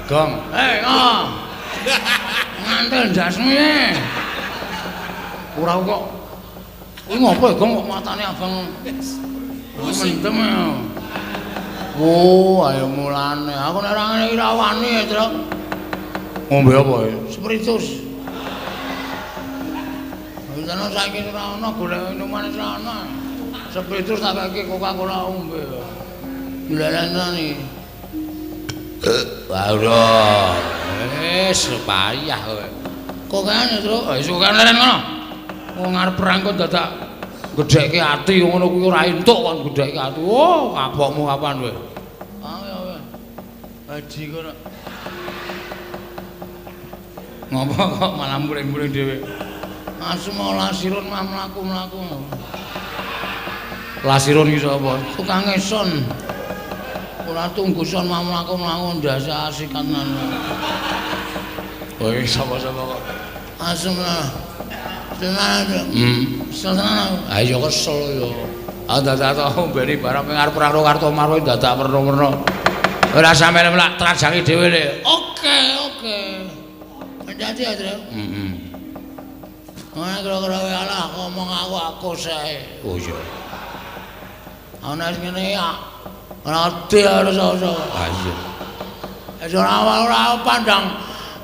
Gong. Ngantel dasmu ya. Ora kok. Kuwi ngopo ya, Gong kok matane abang. Mendem ya. Oh, ayo mulane. Aku nek ora ngene iki ra wani ya, Tru. Ngombe apa ya? Spiritus. Wis ana saiki ora ana golek minuman ora ana. Spiritus tak kaki Coca-Cola ombe. Dilalani. Waduh. Payah kowe. Kok kene, Tru? Wis kok leren ngono. Wong arep perang kok dadak gedhekke ati ngono kuwi ora entuk kon gedhekke ati. Oh, kapokmu kapan kowe? Ya wis. Haji kono. Ngopo kok malah muring-muring dhewe? Asma lasirun mah mlaku-mlaku. Lasirun iki sapa? Tukang eson. Ora tungguson mah mlaku-mlaku ndasa asikanan. Kowe sapa-sapa kok? Asma. Tenan. Tenan. Ayo kesel yo. Dadak ombeni barang ping arep perang kartu marwa dadak werna-werna. Ora sampeyan mlak trajangi dhewe le. Oke. Dadi ya, Tru. Ana kira-kira wae alah ngomong aku sae. Oh iya. Ana ngene ya. Ora ati harus iso. Ah iya.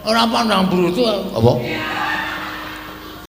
Ora pandang brutu. Apa?